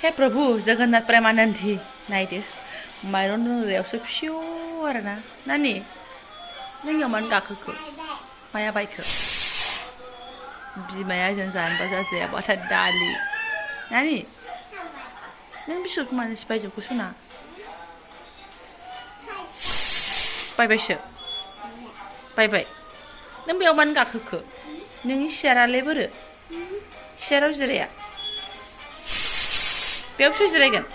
हे प्रभु जगन्नाथ प्रेमानंदी नायदो माइरं लोंग्रायावसो फिउ आरोना नानि नोंनियाव मानो गाखोखो माया बायखो बिमाया जों जानोबा जाजायाबाथाय दालि नानि नों बिस्कुटखौ मानो सिफायजोबखो सना बायबायसो बायबाय नों बेयाव मानो गाखोखो नोंनि सियारालाय बोरो सियाराव जिराया बेयावसो जिरायगोन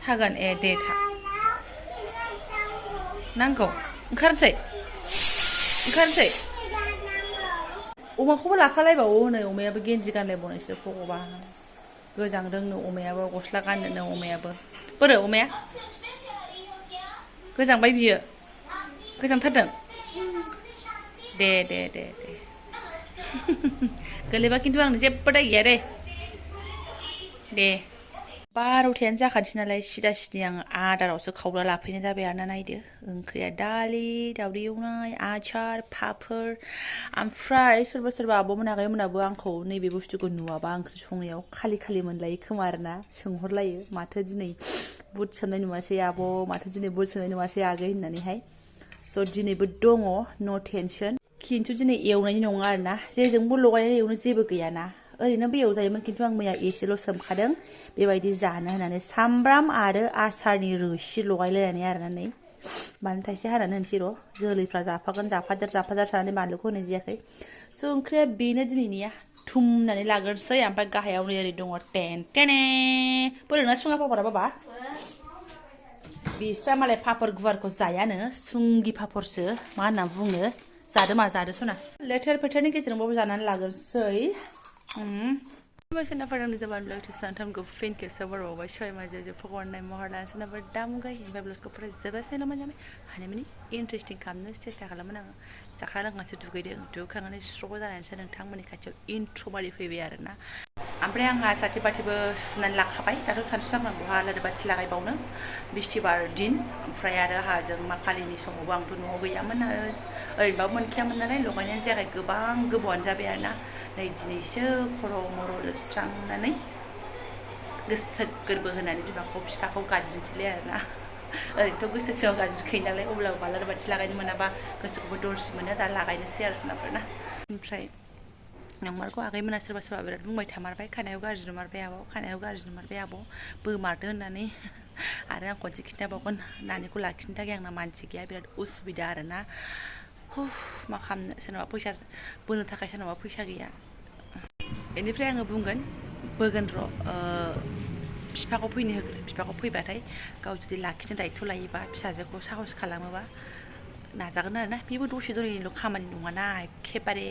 थागोन ए दे था नांगौ ओंखारनोसै अमाखौबो लाफालायबावो नै अमायाबो गेन्जि गानलायबावनायसो भगबान गोजांदोंनो अमायाबो गस्ला गाननोनो अमायाबो बोरो अमाया गोजांबाय बियो गोजांथारदों दे दे दे दे गोलैबा खिन्थु आंनो जेबो दाय गैया दे 12थायानो जाखानोसै नालाय सिदा सिदि आं आदारावसो खावला लाफैनाय जाबाय आरोना नायदो ओंख्रिया दालि दावदै एवनाय आचार पापर ओमफ्राय सोरबा सोरबा आब'मोन आगैमोनाबो आंखौ नैबे बुस्थुखौ नुवाबा ओंख्रि संनायाव खालि मोनलायो खोमा आरोना सोंहरलायो माथो दिनै बुट सोमनाय नुवासै आब' माथो दिनै बुट सोमनाय नुवासै आगै होननानैहाय स' दिनैबो दङ नो टेनसन खिन्थु दिनै एवनायनि नङा आरोना जेजोंबो लगायनानै एवनो जेबो गैयाना ओरैनोबो एवजायोमोन खिन्थु आं मैया एसेल' सोमखादों बेबायदि जानो होननानै सामब्राम आरो आसारनि रोसि लगायलायनानै आरोना नै बानलु थाइसे हानानै होनोसै र' जोलैफ्रा जाफागोन जाफादेर सानानै बानलुखौ होनाय जायाखै स' ओंख्रिया बेनो दिनैनिया थुमनानै लाग्रोसै ओमफ्राय गाहायाव नै ओरै दङ टेने बोरैना सुङा पापरा बाबा बिस्रा मालाय पापर गुवारखौ जायानो सुंगि पापरसो मा होनना बुङो जादो सना लेथेर फेथेरनि गेजेरजोंबाबो जानानै लाग्रोसै Maksudnya pada Jobanivlog itu santam gue fin ke sabar bawa show macam je pokoknya mahilary sana berdam gay hingga belum ke pernah sebab saya namanya hanya ini interesting kamnya sih saya kalau mana sekarang ngasih juga dia tuh kangen stroke dan saya nang tang menikah intro balik biar na Oमफ्राय आंहा साथि बाथिबो सुनानै लाखाबाय दाथ' सानसु नांगौ आरो बाथि लागायबावनो बिस्थिबार दिन ओमफ्राय आरो हाजों माखालिनि समावबो आंथ' न'आव गैयामोन ओरैनोबाबो मोनखायामोन नालाय लगायनाय जायाखै गोबां गोबावानो जाबाय आरोना नै दिनैसो खर' मर' लोबस्रांनानै गोसो गोरबो होनानै बिफाखौ गाबज्रिनोसैलै आरोना ओरैनोथ' गोसो सिङाव गाबज्रिखायो नालाय अब्लाबो मालाबा बाथि लागायनो मोनाबा गोसोखौबो दरसि मोनो दा लागायनोसै आरो सोनाबफोरना ओमफ्राय नंमारगौ आगैमोना सोरबा सोरबा बिराद बुंबाय थामारबाय खानायाव गाज्रि नुमारबाय आब' बोमारदो होननानै आरो आं खनसे खिन्थाबावगोन नानिखौ लाखिनो थाखाय आंना मानसि गैया बिराद उसुबिदा आरोना मा खालामनो सोरनाबा फैसा बोनो थाखाय सोरनाबा फैसा गैया बेनिफ्राय आङो बुंगोन बोगोन र' बिफाखौ फैनो होग्रो बिफाखौ फैबाथाय गाव जुदि लाखिनो दायथ' लायोबा फिसाजोखौ साहस खालामोबा नाजागोन आरोना बेबो दसे दनैल' खामानि नङाना एखेबारे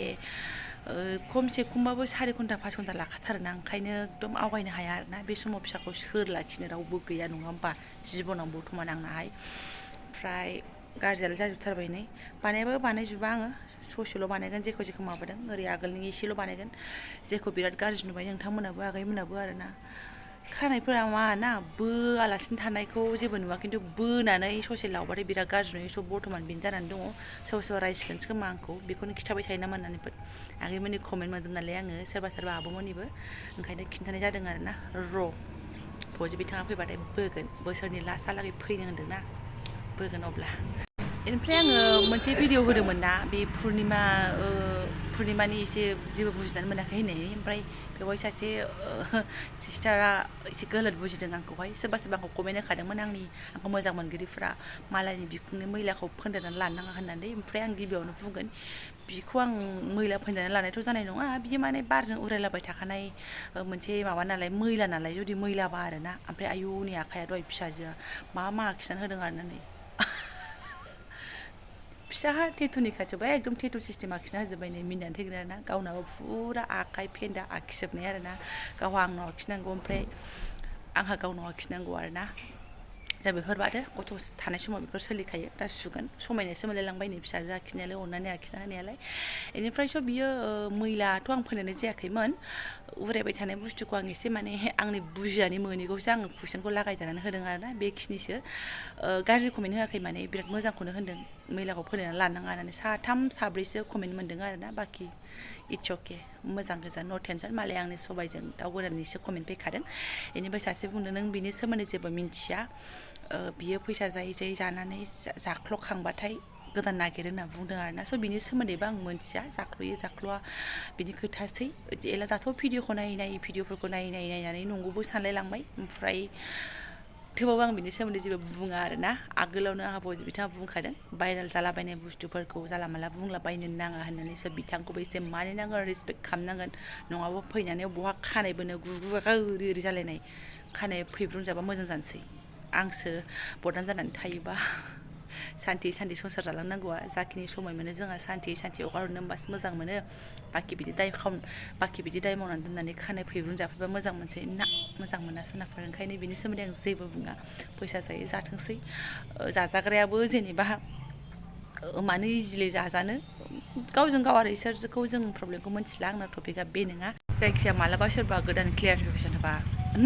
खमसे खमबाबो 4 घन्टा 5 घन्टा लाखाथारोना ओंखायनो एकदम आवगायनो हाया आरोना बे समाव फिसाखौ सोर लाखिनो रावबो गैया नङा होमबा जिबनाव बर्थमान आंनाहाय ओमफ्राय गाज्रियालाय जाजोबथारबाय नै बानायाबो बानायजोबा आङो ससेल' बानायगोन जेखौ माबादों ओरै आगोलनि एसेल' बानायगोन जेखौ बिराद गाज्रि नुबाय नोंथांमोनाबो आगैमोनाबो आरोना खानायफोरा मा ना बोआलासिनो थानायखौ जेबो नुवा खिन्थु बोनानै ससे लावबाथाय बिराद गाज्रि नुयो स' बर्थमान बेनो जानानै दङ सोरबा रायसिगोनसो खोमा आंखौ बेखौनो खिथाबाय थायो नामा होननानै आगैमोननि कमेन्ट मोनदों नालाय आङो सोरबा आब'मोननिबो ओंखायनो खिन्थानाय जादों आरोना र' फौजि बिथाङा फैबाथाय बोगोन बोसोरनि लास्टहालागै फैनो होन्दोंना बोगोन अब्ला बेनिफ्राय आङो मोनसे भिडिअ होदोंमोन ना बे पुर्निमानि एसे जेबो बुजिनानै मोनाखै होननायनि ओमफ्राय बेवहाय सासे सिस्टारा एसे गोलोद बुजिदों आंखौहाय सोरबा आंखौ कमेन्ट होखादोंमोन आंखौ मोजां मोनगिरिफ्रा मालायनि बिखुंनि मैलाखौ फोनदेरनानै लानो नाङा होननानै ओमफ्राय आं गिबियावनो बुंगोन बिखौ आं मैला फोनदेरनानै लानायथ' जानाय नङा बियो माने बारजों उरायलाबाय थाखानाय मोनसे माबा नालाय मैला नालाय जुदि मैलाबा आरोना ओमफ्राय आयौनि आखाइया दहाय फिसाजोआ मा आखिनानै होदों आरोना नै फिसाहा टेटुनि खाथियावबा एकदम टेटु सिस्टेम आखिना होजोब्बाय नै मिनिनानै थैगोन आरोना गावनाबो फुरा आखाइ फेन्दा आखिजोबनाय आरोना गावहा आंनाव आखिनांगौ ओमफ्राय आंहा गावनाव आखिनांगौ आरोना जा बेफोर बादो गथ' थानाय समाव बेफोर सोलिखायो दा सुगोन समायनायसो मोनलायलांबाय नै फिसाजो आखिनायालाय अननानै आखिना होनायालाय बेनिफ्रायसो बियो मैलाथ' आं फोननाय जायाखैमोन उरायबाय थानाय बुस्थुखौ आं एसे माने आंनि बुजिनानै मोनैखौसो आङो कुइसनखौ लागायदेरनानै होदों आरोना बेखिनिसो गाज्रि कमेन्ट होआखै माने बिराद मोजांखौनो होनदों मैलाखौ फोननानै लानाङा होननानै 3 4 ब्रैसो कमेन्ट मोनदों आरोना बाखि इट्स अके मोजां गोजा नो टेनसन मालाय आंनि सबायजों दाउ गोराननिसो कमेन्ट फैखादों बेनिफ्राय सासे बुंदों नों बिनि सोमोन्दै जेबो मिन्थिया बियो फैसा जायै जायै जानानै जाख्ल'खांबाथाय गोदान नागिरो होनना बुंदों आरोना स' बिनि सोमोन्दैबो आं मिन्थिया जाख्ल'यो जाख्ल'आ बिनि खोथासै एला दाथ' भिडिअखौ नायै भिडिअफोरखौ नायनानै नंगौबो सानलायलांबाय ओमफ्राय थेवबाबो आं बिनि सोमोन्दै जेबो बुङा आरोना आगोलावनो आंहा बिथाङा बुंखादों भाइरेल जालाबायनाय बुस्थुफोरखौ जाला माला बुंलाबायनो नाङा होननानै स' बिथांखौबो एसे मानिनांगोन रेसपेक्ट खालामनांगोन नङाबा फैनानै बहा खानाय बोनो गुगा ओरै जालायनाय खानाय फैब्रुंजाबा मोजां जानोसै आंसो बरदान जानानै थायोबा सान्थि संसार जालांनांगौआ जाखिनि समाय मोनो जोंहा सान्थि हगार हरनो होमबासो मोजां मोनो बाखि बिदि दाय मावनानै दोननानै खानाय फैब्रुं जाफैबा मोजां मोनसै ना मोजां मोना सनाफोर ओंखायनो बिनि सोमोन्दै आं जेबो बुङा फैसा जायो जाथोंसै जाजाग्रायाबो जेनेबा मानो इजिलि जाजानो गावजों गाव आरो इसोरखौ जों प्रब्लेमखौ मिथिला आंना टपिकआ बे नङा जायखिजाया मालाबा सोरबा गोदान क्लियारिफिकेसन होबा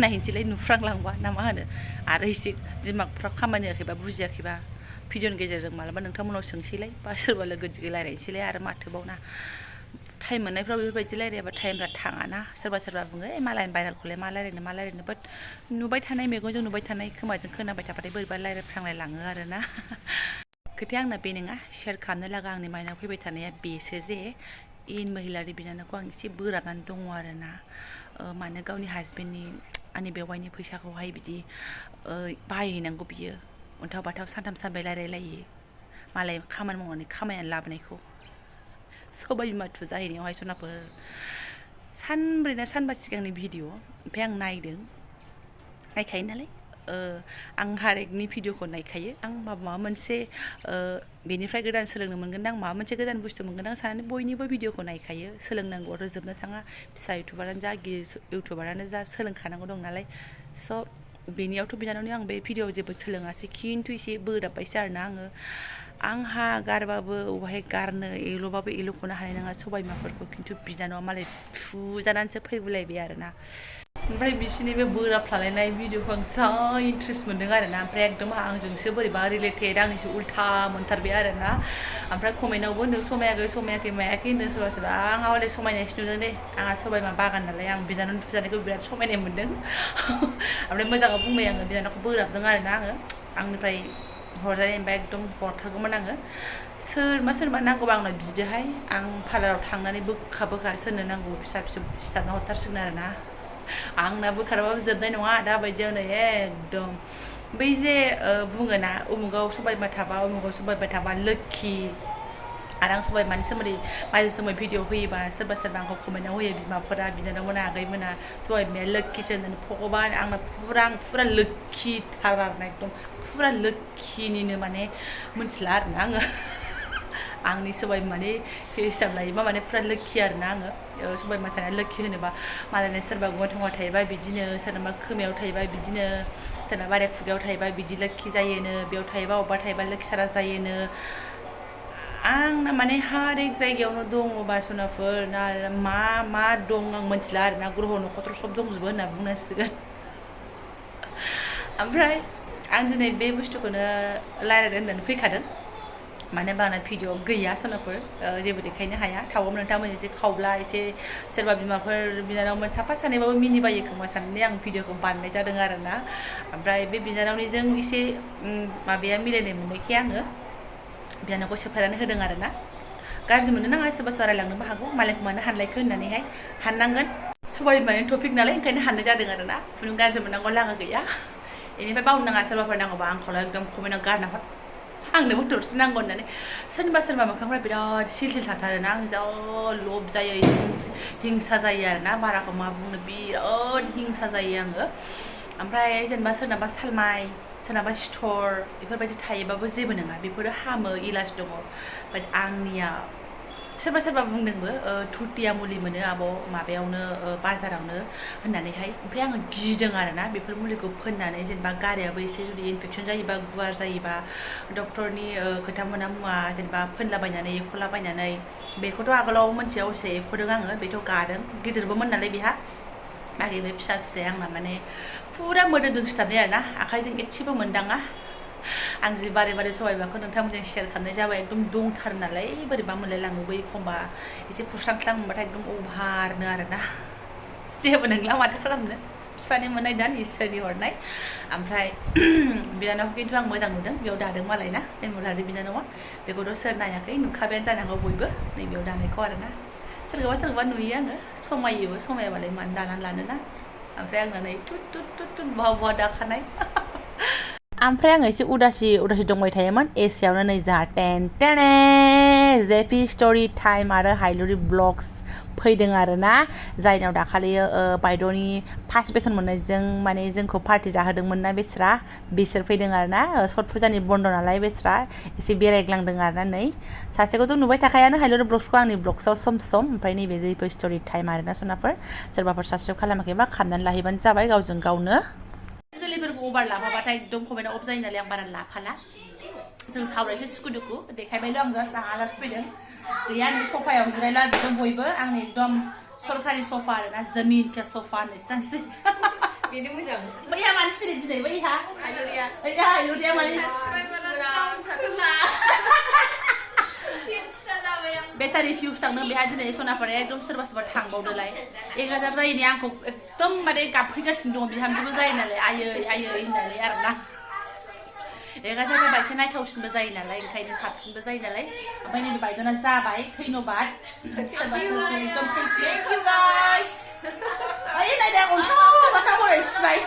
नायनोसैलाय नुफ्रांलांबा ना मा होनो आरो एसे दिमागफ्राव खामानि होआखैबा बुजियाखैबा भिडिअनि गेजेरजों मालाबा नोंथांमोनाव सोंसैलाय बा सोरबा लोगो दिगि रायलायनोसैलाय आरो माथोबावना टाइम मोननायफ्राव बेफोरबायदि रायलायाबा टाइमफ्रा थाङाना सोरबा बुङो मालायनि भाइरेलखौलाय मा रायलायनो बाट नुबाय थानाय मेगनजों नुबाय थानाय खोमाजों खोनाबाय थाबाथाय बोरैबा रायलायफ्रांलायलाङो आरोना खोथाया आंना बे नङा शेयार खालामनो लागा आंनि माइनाव फैबाय थानाया बेसो जे महिलारि बिनानावखौ आं एसे बोराबनानै दङ आरोना मानो गावनि हासबेन्डनि आंनि बेवाइनि फैसाखौहाय बिदि बाहायहैनांगौ बियो अन्थाव बाथाव सानथाम सानब्रै रायलायलायो मालाय खामानि मावनानै खामायनानै लाबोनायखौ सबाय बिमा थु जाहैनायावहाय सनाफोर सानब्रै ना सानबा सिगांनि भिडिअ ओमफ्राय आं नायखायो नालाय आं हारेकनि भिडिअखौ नायखायो आं माबा मोनसे बेनिफ्राय गोदान सोलोंनो मोनगोन आं माबा मोनसे गोदान बुस्थु मोनगोन आं साननानै बयनिबो भिडिअखौ नायखायो सोलोंनांगौ रोजोबनो थाङा फिसा इउटुबारानो जा गिदिर इउटुबारानो जा सोलोंखानांगौ दं नालाय स' बेनियावथ' बिनानावनि आं बे भिडिअआव जेबो सोलोङासै खिन्थु एसे बोराबबायसो आरोना आंहा गारबाबो अबाहाय गारनो एल'बाबो एल'खौनो हानाय नङा सबाय बिमाफोरखौ खिन्थु बिनानावा मालाय थुजानानैसो फैबोलायबाय आरोना ओमफ्राय बिसोरनि बे बोराबफ्लालायनाय भिडिअखौ आं जा इन्ट्रेस्ट मोनदों आरोना ओमफ्राय एकदम आंजोंसो बोरैबा रिलेटेड आंनिसो उल्था मोनथारबाय आरोना ओमफ्राय कमेन्टआवबो नों समायाखै मायाखै होनो सोरबा आंहा हले समायनायसो नुदों दे आंहा सबाय बिमा बागान नालाय आं बिनानाव थुजानायखौ बिराद समायनाय मोनदों ओमफ्राय मोजाङाव बुंबाय आङो बिनानावखौ बोराबदों आरोना आंनिफ्राय हरजानायनिफ्राय एकदम हरथारगौमोन आङो सोरबा नांगौबा आंनाव बिदोहाय आं पार्लाराव थांनानै बोखा सोरनो नांगौ फिसा सिथाबना हरथारसिगोन आरोना आंना बोखाराबाबो जोबनाय नङा दाबायदियाव नै एकदम बै जे बुङोना उमुगाव सबाय बिमा थाबा लोक्षि आरो आं सबाय बिमानि सोमोन्दै माजे समाय भिडिअ होयोबा सोरबा आंखौ कमेन्टआव होयो बिमाफोरा बिनानावमोना आगैमोना सबाय बिमाया लोक्षिसो होननानै भगबान आंना फुरा लोक्षिथार आरोना एकदम फुरा लोक्षिनिनो माने मिथिला आरोना आंनि सबाय बिमानि हिसाब लायोबा माने फुरा लोक्षि आरोना सबाय बिमा थानाया लोक्षि होनोबा मालायना सोरबा गन्थङाव थायोबा बिदिनो सोरनाबा खोमायाव थायोबा बिदिनो सोरनाबा आरो खुगायाव थायोबा बिदि लोक्षि जायोनो बेयाव थायोबा अबेबा थायोबा लोक्षिसारा जायोनो आंना माने हर एक जायगायावनो दङ बासनाफोर ना मा दं आं मिथिला आरोना ग्रह नक्षत्र सब दंजोबो होनना बुंनांसिगोन ओमफ्राय आं दिनै बे बुस्थुखौनो रायलायनो होननानै फैखादों मानो होनबा आंना भिडिअ गैया सनाफोर जेबो देखायनो हाया थावाव नोंथांमोन एसे खावब्ला एसे सोरबा बिमाफोर बिनानावमोन साफा सानैबाबो मिनिबायो खोमा साननानै आं भिडिअखौ बानायनाय जादों आरोना ओमफ्राय बे बिनानावनिजों एसे माबाया मिलायनाय मोननायखाय आङो बिनानावखौ सेपारेट होदों आरोना गाज्रि मोननो नाङा सोरबा रायलांनोबो हागौ मालायखौ मानो हानलायखो होननानैहाय हाननांगोन सबाय बिमानि टपिक नालाय ओंखायनो हाननाय जादों आरोना खुनु गाज्रि मोननांगौ लागा गैया बेनिफ्राय बावनो नाङा सोरबाफोर नांगौबा आंखौल' एकदम कमेन्टआव गारना हर आंनोबो दरसे नांगौ होननानै सोरबा मोखांफ्रा बिराद सिल थाथारोना आं जा लब जायो हिंसा जायो आरोना बाराखौ मा बुंनो बिराद हिंसा जायो आङो ओमफ्राय जेनेबा सोरनाबा सालमाय सोरनाबा सिथर बेफोरबायदि थायोबाबो जेबो नङा बेफोरो हामो इलाज दङ बाट आंनिया सोरबा बुंदोंबो थुटिया मुलि मोनो आब' माबायावनो बाजारावनो होननानैहाय ओमफ्राय आङो गिदों आरोना बेफोर मुलिखौ फोननानै जेनेबा गारायाबो एसे जुदि इनफेकसन जायोबा गुवार जायोबा डक्टरनि खोथा मोना मुवा जेनेबा फोनलाबायनानै एख'लाबायनानै बेखौथ' आगोलाव मोनथिया असे एख'दों आङो बेथ' गादों गिदिरबोमोन नालाय बेहा आगे बे फिसाया आंना माने फुरा मोदोमजों सिथाबनाय आरोना आखाइजों एसेबो मोनदाङा आं जि बारे बारे सबायबिमाखौ नोंथांमोनजों शेयार खालामनाय जाबाय एकदम दंथारो नालाय बोरैबा मोनलायलाङो बै एखमबा एसे फुस्रांस्रां मोनबाथाय एकदम अभारनो आरोना जेबो नंला माथो खालामनो बिफानि मोननाय दान इसोरनि हरनाय ओमफ्राय बिनानावखौ खिन्थु आं मोजां नुदों बेयाव दादों मालाय ना नमहilary बिनानावा बेखौथ' सोर नायाखै नुखाबायानो जानांगौ बयबो नैबेयाव दानायखौ आरोना सोरखौबा नुयो आङो समायोबो समायाबालाय मानो दानानै लानो ना ओमफ्राय आंना नै टुट टुट टुट टुट बहा दाखानाय ओमफ्राय आङो एसे उदासि दंबाय थायोमोन एसेयावनो नै जोंहा टेन जेपि स्ट'रि टाइम आरो हाइलुरि ब्लग्स फैदों आरोना जायनाव दाखालि बायद'नि फार्स्ट बेथन मोननायजों माने जोंखौ पार्टि जाहोदोंमोन ना बिसोर फैदों आरोना सत फुजानि बन्द नालाय बेस्रा एसे बेरायग्लांदों आरोना नै सासेखौथ' नुबाय थाखायानो हाइलुरि ब्लग्सखौ आंनि ब्लग्सआव सम ओमफ्राय नैबे जेपि स्ट'रि टाइम आरोना सनाफोर सोरबाफोर साबस्क्राइब खालामाखैबा खालामनानै लाहैबानो जाबाय गावजों गावनो जोलैफोरखौ अभार लाफाबाथाय एकदम कमेन्टआ अफ जायो नालाय आं बारा लाफाला जों सावरायसो सुखु दुखु देखायबायल' आं जास्ट आं आलासि फैदों गैया नै सफायाव जिरायला जोबदों बयबो आंनि एकदम सरकारि सफा आरोना जमिन के सफा होननायसो जानोसै बेनो मोजां बैहा मानो सिरि दिनै बैहा हाइलुरिया माने बेटारि फिउस थांदों बेहा दिनै सनाफाराया एकदम सोरबा थांबावदोलाय 1000 जायैनि आंखौ एकदम माने गाबफैगासिनो दं बिहामजोबो जायो नालाय आयै होननानै आरोना 1000 जाबा एसे नायथावसिनबो जायो नालाय ओंखायनो साबसिनबो जायो नालाय ओमफ्राय नै बायद'ना जाबाय धन्यबाद सोरबा एकदम थैंक इउ गाइस ओइ नायदो अन्थाव बाथाव हरै सिबाय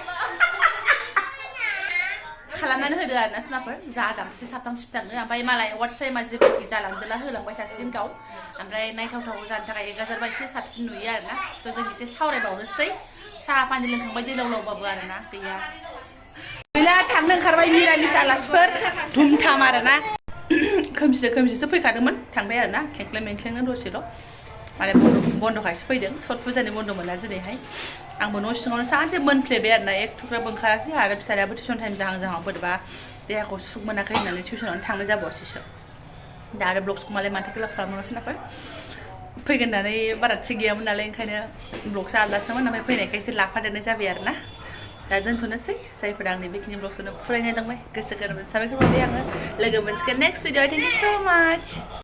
खालामनानै होदो आरोना सनाफोर जा दामसे थाबथां सिबथांनो ओमफ्राय मालाय वाट्स टाइमा जेबायदि जालांदोला होलांबाय थासिगोन गाव ओमफ्राय नायथावथाव जानो थाखाय 1000 बा एसे साबसिन नुयो आरोना थ' जों एसे सावरायबावनोसै साहा पानि लोंखांबाय दैलावलावबाबो आरोना गैया गैला थांनो ओंखारबाय मिरामिस आलासिफोर धुमधाम आरोना खोमसिसो फैखादोंमोन थांबाय आरोना खेंख्लें मेंख्लेंनो दसेल' माने बन्द'खायसो फैदों सत फुजानि बन्द' मोना दिनैहाय आंबो न' सिङावनो सानसे मोनफ्लेबाय आरोना एक थुख्राबो ओंखारासै आरो फिसालायाबो टिउसन टाइम जाहां बोरैबा देहाखौ सुख मोनाखै होननानै टिउसनावनो थांनो जाबावसैसो दा आरो ब्लग्सखौ मालाय माथो गोलाव खालामनांगौ सोनाफोर फैगोन होननानै बारा थिग गैयामोन नालाय ओंखायनो ब्लग्सआ आलादासोमोन ओमफ्राय फैनायखाय एसे लाफादेरनाय जाबाय आरोना दा दोनथ'नोसै जायफोरा आंनि बेखिनि ब्लग्सखौनो फरायनाय दंबाय गोसो गोरबोजों साबायखर बावबाय आङो लोगो मोनसिगोन नेक्स्ट भिडिअ थेंक इउ स' माच